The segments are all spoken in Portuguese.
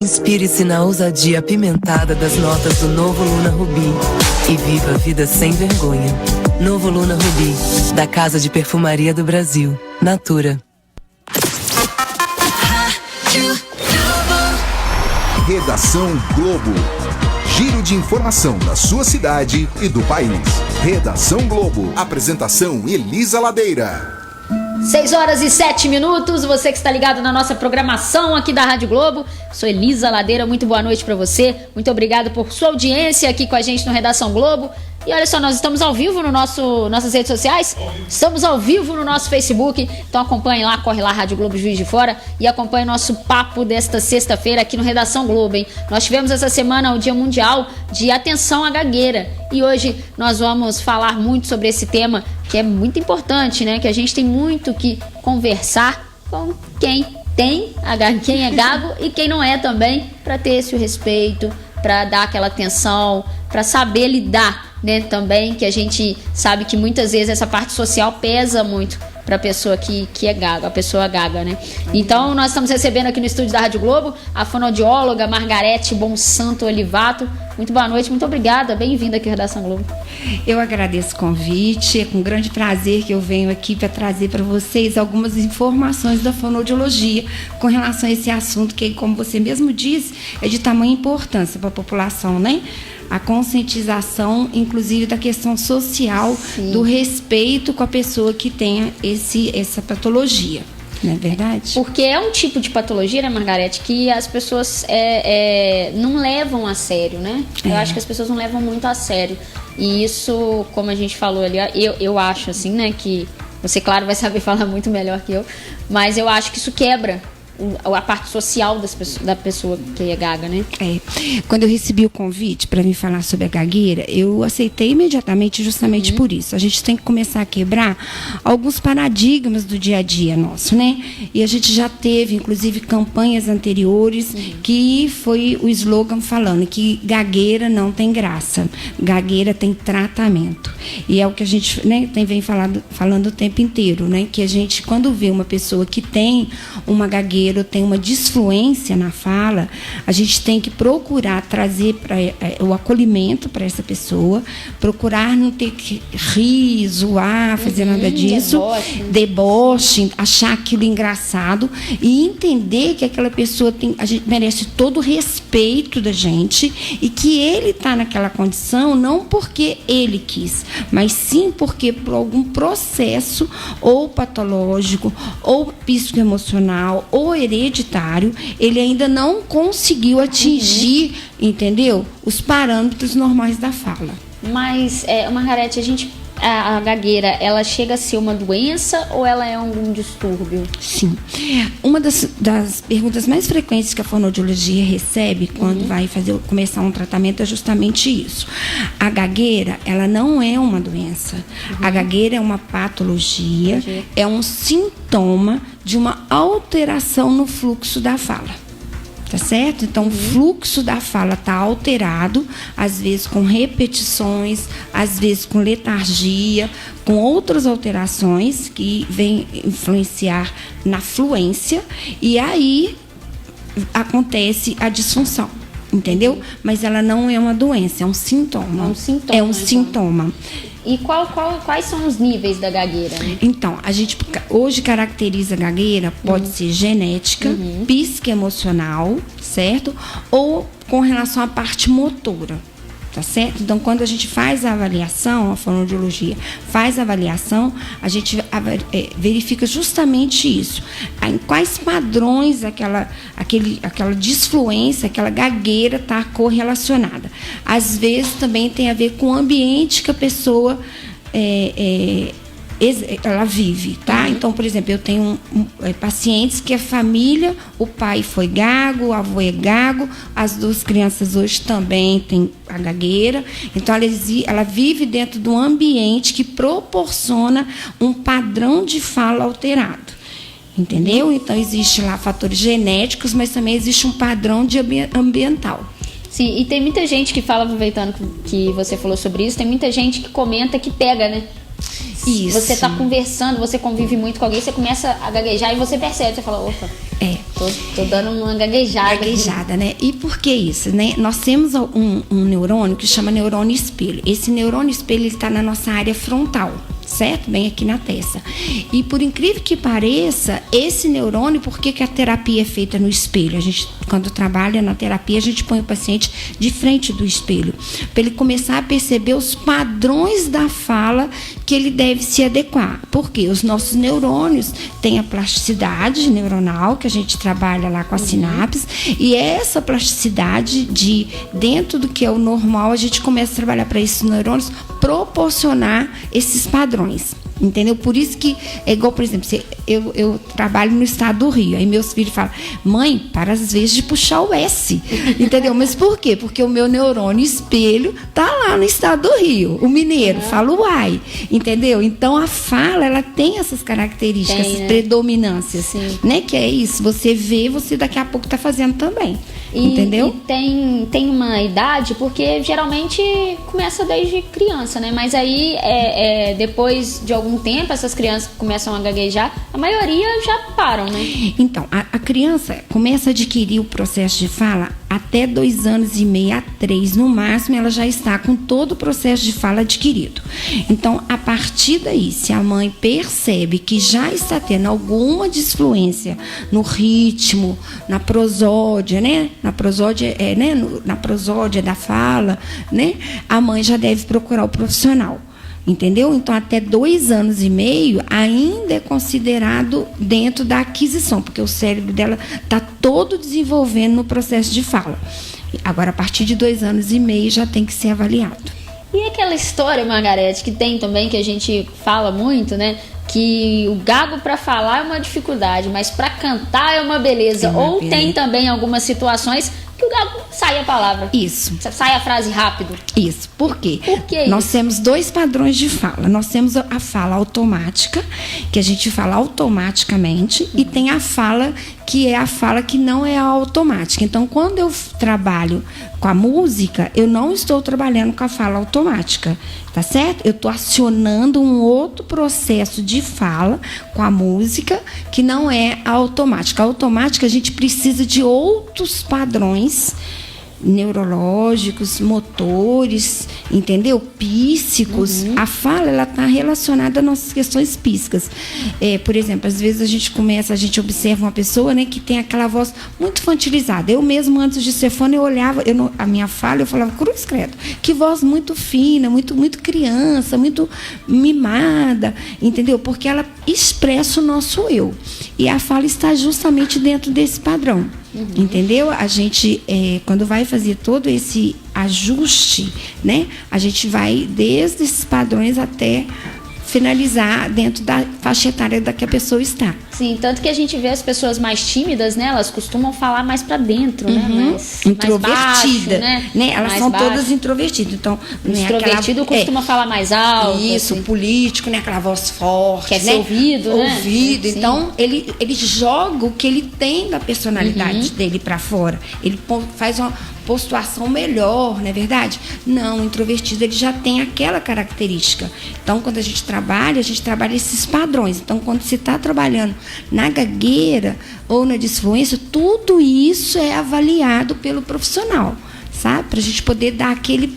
Inspire-se na ousadia apimentada das notas do novo Luna Ruby e viva a vida sem vergonha. Novo Luna Ruby, da Casa de Perfumaria do Brasil, Natura. Redação Globo. Giro de informação da sua cidade e do país. Redação Globo. Apresentação Elisa Ladeira. 6h07, você que está ligado na nossa programação aqui da Rádio Globo. Sou Elisa Ladeira, muito boa noite para você. Muito obrigado por sua audiência aqui com a gente no Redação Globo. E olha só, nós estamos ao vivo no nossas redes sociais, estamos ao vivo no nosso Facebook, então acompanhe lá, corre lá, Rádio Globo Juiz de Fora, e acompanhe nosso papo desta sexta-feira aqui no Redação Globo, hein? Nós tivemos essa semana o Dia Mundial de Atenção à Gagueira, e hoje nós vamos falar muito sobre esse tema, que é muito importante, né? Que a gente tem muito que conversar com quem é gago e quem não é também, para ter esse respeito, para dar aquela atenção, para saber lidar, né, também, que a gente sabe que muitas vezes essa parte social pesa muito para a pessoa que é gaga, a pessoa gaga, né? Então nós estamos recebendo aqui no estúdio da Rádio Globo a fonoaudióloga Margarete Bonsanto Olivato. Muito boa noite, muito obrigada, bem-vinda aqui à Redação Globo. Eu agradeço o convite, é com grande prazer que eu venho aqui para trazer para vocês algumas informações da fonoaudiologia com relação a esse assunto que, como você mesmo disse, é de tamanha importância para a população, né? A conscientização, inclusive, da questão social, sim, do respeito com a pessoa que tenha essa patologia, não é verdade? Porque é um tipo de patologia, né, Margarete, que as pessoas não levam a sério, né? Eu acho que as pessoas não levam muito a sério. E isso, como a gente falou ali, eu acho assim, né, que você, claro, vai saber falar muito melhor que eu, mas eu acho que isso quebra a parte social da pessoa que é gaga, né? Quando eu recebi o convite para me falar sobre a gagueira, eu aceitei imediatamente justamente por isso. A gente tem que começar a quebrar alguns paradigmas do dia a dia nosso, né? E a gente já teve, inclusive, campanhas anteriores que foi o slogan falando que gagueira não tem graça, gagueira tem tratamento. E é o que a gente, né, vem falando o tempo inteiro, né? Que a gente, quando vê uma pessoa que tem uma gagueira, tem uma disfluência na fala, a gente tem que procurar trazer o acolhimento para essa pessoa, procurar não ter que rir, zoar, fazer nada disso, deboche, achar aquilo engraçado e entender que aquela pessoa a gente merece todo o respeito da gente e que ele está naquela condição não porque ele quis, mas sim porque por algum processo ou patológico, ou psicoemocional, ou hereditário, ele ainda não conseguiu atingir, entendeu? Os parâmetros normais da fala. Mas, Margarete, a gagueira, ela chega a ser uma doença ou ela é algum distúrbio? Sim. Uma das perguntas mais frequentes que a fonoaudiologia recebe quando vai começar um tratamento é justamente isso. A gagueira, ela não é uma doença. A gagueira é uma patologia, é um sintoma de uma alteração no fluxo da fala. Tá certo? Então, o fluxo da fala está alterado, às vezes com repetições, às vezes com letargia, com outras alterações que vêm influenciar na fluência, e aí acontece a disfunção, entendeu? Mas ela não é uma doença, é um sintoma. É um sintoma. E quais são os níveis da gagueira? Né? Então, a gente hoje caracteriza a gagueira, pode ser genética, psicoemocional, certo? Ou com relação à parte motora, tá certo? Então, quando a gente faz a avaliação, a fonoaudiologia faz a avaliação, a gente verifica justamente isso. Em quais padrões aquela disfluência, aquela gagueira está correlacionada. Às vezes também tem a ver com o ambiente que a pessoa ela vive, tá? Então, por exemplo, eu tenho pacientes que a família, o pai foi gago, o avô é gago, as duas crianças hoje também têm a gagueira. Então, ela vive dentro de um ambiente que proporciona um padrão de fala alterado. Entendeu? Então, existe lá fatores genéticos, mas também existe um padrão ambiental. Sim, e tem muita gente que fala, aproveitando que você falou sobre isso, tem muita gente que comenta que pega, né? Isso. Você está conversando, você convive muito com alguém, você começa a gaguejar e você percebe, você fala, opa, Tô dando uma gaguejada. Gaguejada, né? E por que isso, né? Nós temos um neurônio que chama neurônio espelho. Esse neurônio espelho, ele está na nossa área frontal, certo? Bem aqui na testa. E por incrível que pareça, esse neurônio, por que a terapia é feita no espelho? A gente, quando trabalha na terapia, a gente põe o paciente de frente do espelho, para ele começar a perceber os padrões da fala que ele deve se adequar. Porque os nossos neurônios têm a plasticidade neuronal, que a gente trabalha lá com as sinapses, e essa plasticidade dentro do que é o normal, a gente começa a trabalhar para esses neurônios proporcionar esses padrões. Entendeu? Por isso que é igual, por exemplo, eu trabalho no estado do Rio, aí meus filhos falam: mãe, para às vezes de puxar o S, entendeu? Mas por quê? Porque o meu neurônio espelho tá lá no estado do Rio, o mineiro fala uai, entendeu? Então a fala, ela tem essas características, essas predominâncias, né? Que é isso, você vê, você daqui a pouco tá fazendo também, entendeu? E tem uma idade, porque geralmente começa desde criança, né? Mas aí depois de algum tempo, essas crianças começam a gaguejar, a maioria já param, né? Então, a criança começa a adquirir o processo de fala até 2 anos e meio a 3, no máximo, ela já está com todo o processo de fala adquirido. Então, a partir daí, se a mãe percebe que já está tendo alguma disfluência no ritmo, na prosódia, né? Na prosódia, na prosódia da fala, né? A mãe já deve procurar o profissional. Entendeu? Então, até 2 anos e meio ainda é considerado dentro da aquisição, porque o cérebro dela está todo desenvolvendo no processo de fala. Agora, a partir de 2 anos e meio já tem que ser avaliado. E aquela história, Margarete, que tem também, que a gente fala muito, né? Que o gago para falar é uma dificuldade, mas para cantar é uma beleza. Ou tem também algumas situações que o gago sai a palavra. Isso. Sai a frase rápido. Isso. Por quê? Por que Nós isso? temos 2 padrões de fala. Nós temos a fala automática, que a gente fala automaticamente, e tem a fala que é a fala que não é automática. Então, quando eu trabalho com a música, eu não estou trabalhando com a fala automática, tá certo? Eu estou acionando um outro processo de fala com a música que não é a automática. A automática, a gente precisa de outros padrões neurológicos, motores, entendeu? Píssicos. A fala, ela está relacionada às nossas questões píssicas. Por exemplo, às vezes a gente observa uma pessoa, né, que tem aquela voz muito infantilizada. Eu mesmo, antes de ser fono, eu olhava, a minha fala, eu falava: cruz credo, que voz muito fina, muito, muito criança, muito mimada, entendeu? Porque ela expressa o nosso eu. E a fala está justamente dentro desse padrão. Entendeu? A gente, quando vai fazer todo esse ajuste, né, a gente vai desde esses padrões até finalizar dentro da faixa etária da que a pessoa está. Sim, tanto que a gente vê as pessoas mais tímidas, né? Elas costumam falar mais para dentro, né? Mais introvertida, baixo, né? Elas mais são baixo. Todas introvertidas. Então, o extrovertido costuma falar mais alto. Isso, assim. Político, né? Aquela voz forte, quer ser ouvido, né? Ouvido. Então, ele joga o que ele tem da personalidade dele para fora. Ele faz uma postuação melhor, não é verdade? Não, o introvertido, ele já tem aquela característica. Então, quando a gente trabalha esses padrões. Então, quando você está trabalhando na gagueira ou na disfluência, tudo isso é avaliado pelo profissional, sabe? Para a gente poder dar aquele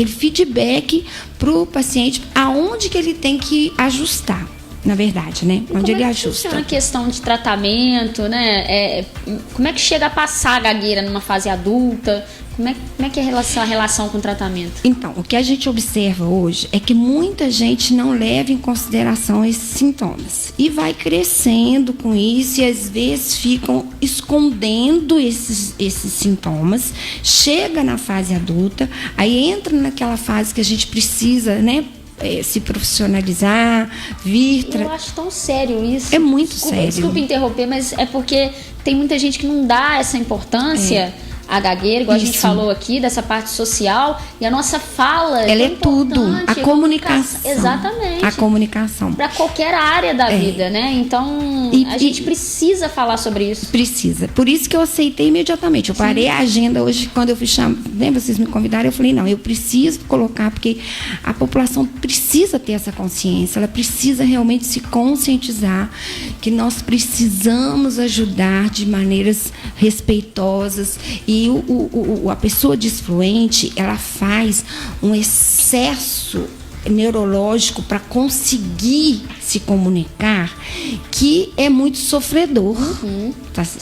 feedback para o paciente, aonde que ele tem que ajustar, na verdade, né? Onde ele ajusta. Funciona a questão de tratamento, né? Como é que chega a passar a gagueira numa fase adulta? Como é que é a relação com o tratamento? Então, o que a gente observa hoje é que muita gente não leva em consideração esses sintomas. E vai crescendo com isso e às vezes ficam escondendo esses sintomas. Chega na fase adulta, aí entra naquela fase que a gente precisa, né? Se profissionalizar, Eu acho tão sério isso. É muito sério. Desculpa interromper, mas é porque tem muita gente que não dá essa importância a gagueira, igual Isso. a gente falou aqui, dessa parte social, e a nossa fala Ela é tudo. importante, A comunicação. Exatamente. A comunicação. Para qualquer área da vida, né? Então, a gente precisa falar sobre isso. Precisa. Por isso que eu aceitei imediatamente. Eu parei a agenda hoje, quando eu fui chamar, né, vocês me convidaram, eu falei, não, eu preciso colocar, porque a população precisa ter essa consciência, ela precisa realmente se conscientizar que nós precisamos ajudar de maneiras respeitosas. E a pessoa disfluente, ela faz um excesso neurológico para conseguir se comunicar que é muito sofredor,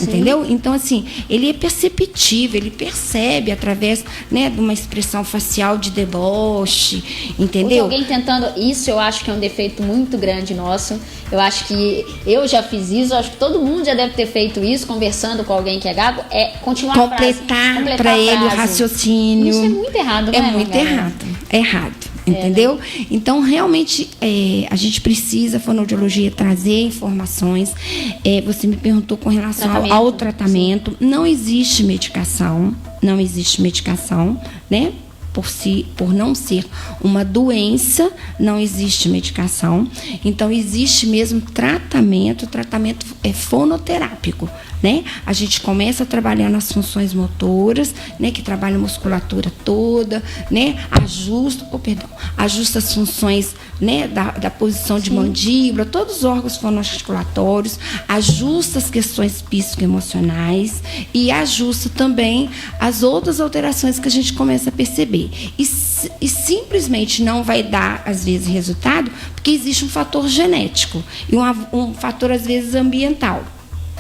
entendeu? Então, assim, ele é perceptível, ele percebe através, né, de uma expressão facial de deboche, entendeu? Hoje alguém tentando, isso eu acho que é um defeito muito grande nosso, eu acho que eu já fiz isso, eu acho que todo mundo já deve ter feito isso, conversando com alguém que é gago, é continuar completar para ele o raciocínio. Isso é muito errado, não é? É muito errado, é errado. Entendeu? Então, realmente, a gente precisa, a fonoaudiologia, trazer informações. Você me perguntou com relação ao tratamento. Não existe medicação, né? Por não ser uma doença, não existe medicação. Então, existe mesmo tratamento é fonoterápico, né? A gente começa a trabalhar nas funções motoras, né? Que trabalha a musculatura toda, né? Ajusta as funções, né? Da posição de mandíbula, todos os órgãos fonoarticulatórios, ajusta as questões psicoemocionais e ajusta também as outras alterações que a gente começa a perceber. E simplesmente não vai dar, às vezes, resultado, porque existe um fator genético e um fator, às vezes, ambiental.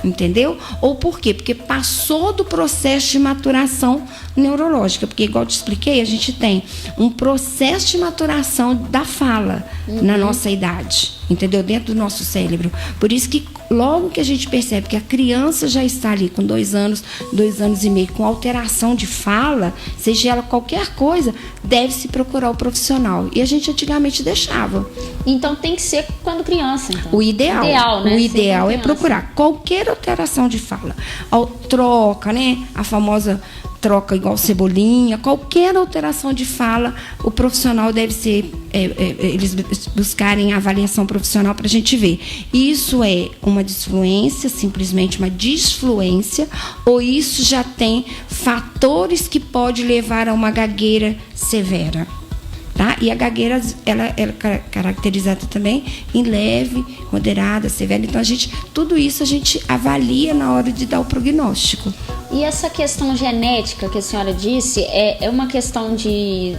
Entendeu? Ou por quê? Porque passou do processo de maturação neurológica. Porque, igual eu te expliquei, a gente tem um processo de maturação da fala na nossa idade. Entendeu? Dentro do nosso cérebro. Por isso que logo que a gente percebe que a criança já está ali com 2 anos, 2 anos e meio, com alteração de fala, seja ela qualquer coisa, deve-se procurar o profissional. E a gente antigamente deixava. Então tem que ser quando criança. Então. O ideal, né? O ideal é procurar qualquer alteração de fala. Troca, né? A famosa troca igual cebolinha, qualquer alteração de fala, o profissional deve ser, eles buscarem a avaliação profissional para a gente ver. Isso é uma disfluência, simplesmente uma disfluência, ou isso já tem fatores que pode levar a uma gagueira severa. Tá? E a gagueira, ela é caracterizada também em leve, moderada, severa. Então, tudo isso a gente avalia na hora de dar o prognóstico. E essa questão genética que a senhora disse é uma questão de...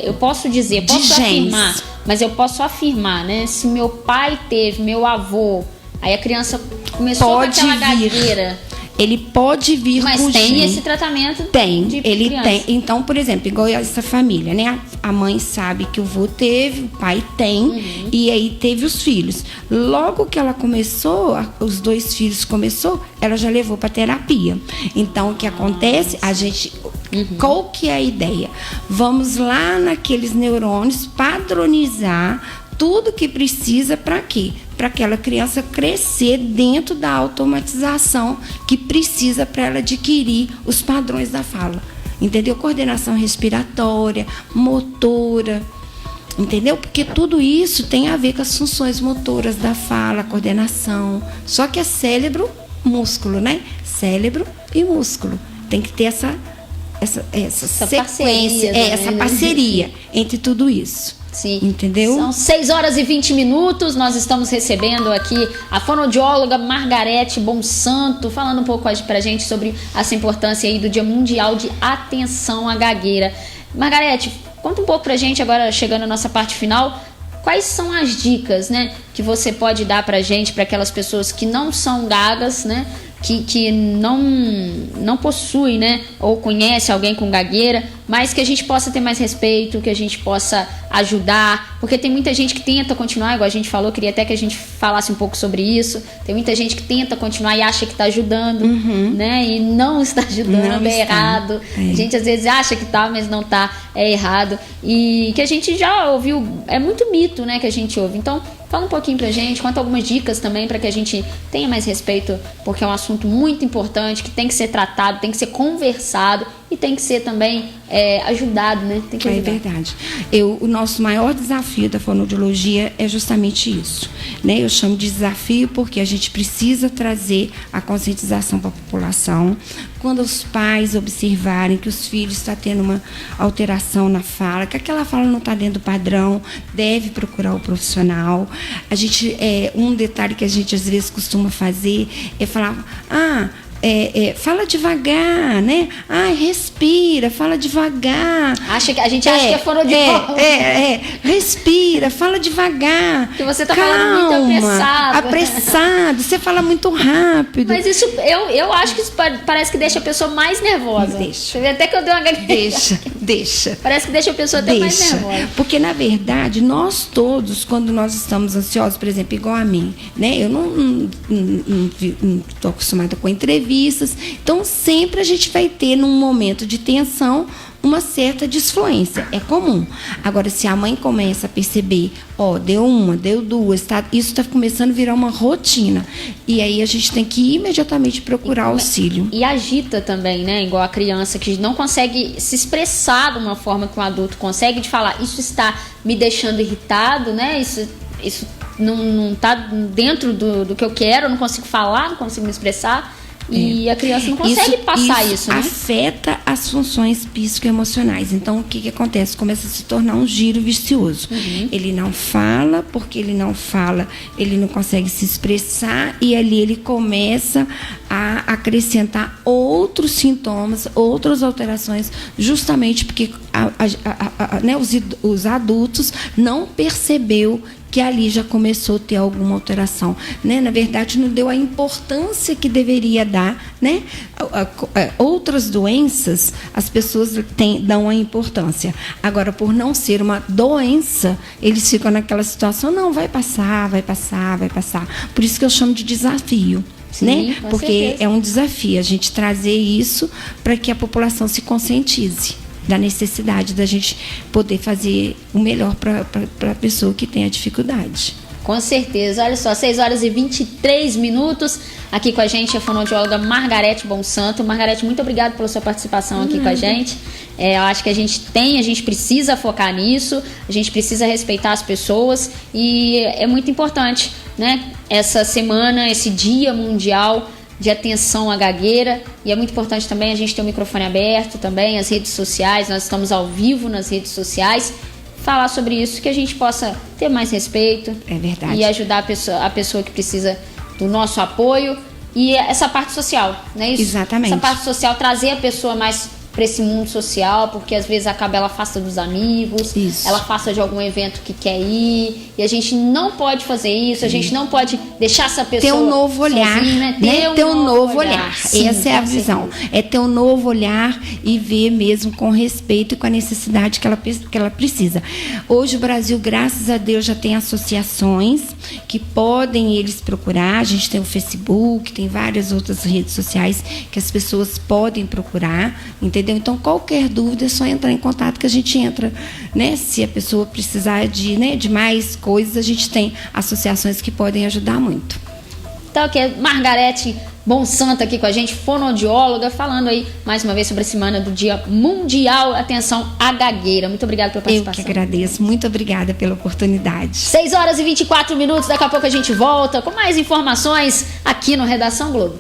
eu posso dizer, posso afirmar, mas eu posso afirmar, né? Se meu pai teve, meu avô, aí a criança começou com aquela gagueira... Ele pode vir mas com tem gene. Esse tratamento tem, ele criança. Tem. Então, por exemplo, igual essa família, né? A mãe sabe que o avô teve, o pai tem, e aí teve os filhos. Logo que ela começou, os 2 filhos começou, ela já levou para terapia. Então, o que acontece? A gente... Qual que é a ideia? Vamos lá naqueles neurônios padronizar tudo que precisa para quê? Para aquela criança crescer dentro da automatização que precisa para ela adquirir os padrões da fala. Entendeu? Coordenação respiratória, motora, entendeu? Porque tudo isso tem a ver com as funções motoras da fala, coordenação. Só que é cérebro, músculo, né? Cérebro e músculo. Tem que ter essa sequência, essa parceria entre tudo isso. Sim. Entendeu? São 6h20. Nós estamos recebendo aqui a fonoaudióloga Margarete Bonsanto, falando um pouco pra gente sobre essa importância aí do Dia Mundial de Atenção à Gagueira. Margarete, conta um pouco pra gente agora, chegando à nossa parte final, quais são as dicas, né, que você pode dar pra gente, para aquelas pessoas que não são gagas, né, que não possui, né, ou conhece alguém com gagueira, mas que a gente possa ter mais respeito, que a gente possa ajudar, porque tem muita gente que tenta continuar, igual a gente falou, queria até que a gente falasse um pouco sobre isso. Tem muita gente que tenta continuar e acha que está ajudando, né, e não está ajudando, errado. A gente às vezes acha que tá, mas não tá, é errado. E que a gente já ouviu, é muito mito, né, que a gente ouve. Então, Fala um pouquinho pra gente, conta algumas dicas também para que a gente tenha mais respeito, porque é um assunto muito importante, que tem que ser tratado, tem que ser conversado e tem que ser também ajudado, né? Tem que ajudar. É verdade. O nosso maior desafio da fonoaudiologia é justamente isso, né? Eu chamo de desafio porque a gente precisa trazer a conscientização para a população. Quando os pais observarem que os filhos estão tendo uma alteração na fala, que aquela fala não está dentro do padrão, deve procurar o profissional. A gente, um detalhe que a gente às vezes costuma fazer é falar, fala devagar, né? Respira, fala devagar. A gente acha que é fonoaudiólogo. Respira, fala devagar. Que você tá falando muito apressado, você fala muito rápido. Mas isso, eu acho que isso parece que deixa a pessoa mais nervosa. Deixa. Você vê até que eu dei uma gaguejada. Deixa. Parece que deixa a pessoa até mais nervosa. Porque, na verdade, nós todos, quando nós estamos ansiosos, por exemplo, igual a mim, né? Eu não estou acostumada com entrevistas. Então, sempre a gente vai ter, num momento de tensão, uma certa disfluência. É comum. Agora, se a mãe começa a perceber, deu uma, deu duas, isso está começando a virar uma rotina. E aí a gente tem que imediatamente procurar auxílio. E agita também, né? Igual a criança que não consegue se expressar de uma forma que um adulto consegue, de falar, isso está me deixando irritado, né? Isso não está dentro do que eu quero, eu não consigo falar, não consigo me expressar. E a criança não consegue passar isso, né? Afeta as funções psicoemocionais. Então, o que acontece? Começa a se tornar um giro vicioso. Ele não fala, porque ele não fala, ele não consegue se expressar, e ali ele começa a acrescentar outros sintomas, outras alterações, justamente porque os adultos não percebeu que ali já começou a ter alguma alteração, né? Na verdade, não deu a importância que deveria dar, né? Outras doenças, as pessoas dão a importância. Agora, por não ser uma doença, eles ficam naquela situação, não, vai passar. Por isso que eu chamo de desafio. Sim, né? Porque certeza. É um desafio a gente trazer isso para que a população se conscientize da necessidade da gente poder fazer o melhor para a pessoa que tem a dificuldade. Com certeza. Olha só, 6 horas e 23 minutos. Aqui com a gente a fonoaudióloga Margarete Bonsanto. Margarete, muito obrigada pela sua participação aqui com a gente. Eu acho que a gente precisa focar nisso, a gente precisa respeitar as pessoas e é muito importante, né? Essa semana, esse Dia Mundial de Atenção à Gagueira, e é muito importante também a gente ter o microfone aberto também, as redes sociais, nós estamos ao vivo nas redes sociais, falar sobre isso, que a gente possa ter mais respeito. É verdade. E ajudar a pessoa que precisa do nosso apoio e essa parte social, não é isso? Exatamente. Essa parte social, trazer a pessoa mais para esse mundo social, porque às vezes ela afasta dos amigos, isso. Ela afasta de algum evento que quer ir, e a gente não pode fazer isso, a gente não pode deixar essa pessoa ter um novo olhar, sozinha, né? Ter um novo olhar. Sim, essa é a visão. É ter um novo olhar e ver mesmo com respeito e com a necessidade que ela precisa. Hoje o Brasil, graças a Deus, já tem associações que podem eles procurar. A gente tem o Facebook, tem várias outras redes sociais que as pessoas podem procurar, entendeu? Então, qualquer dúvida é só entrar em contato que a gente entra, né? Se a pessoa precisar de mais coisas, a gente tem associações que podem ajudar muito. Então, aqui é Margarete Bonsanto aqui com a gente, fonoaudióloga, falando aí mais uma vez sobre a semana do Dia Mundial Atenção à Gagueira. Muito obrigada pela participação. Eu que agradeço. Muito obrigada pela oportunidade. 6 horas e 24 minutos. Daqui a pouco a gente volta com mais informações aqui no Redação Globo.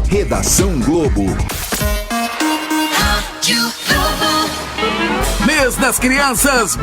Redação Globo. Mês das Crianças,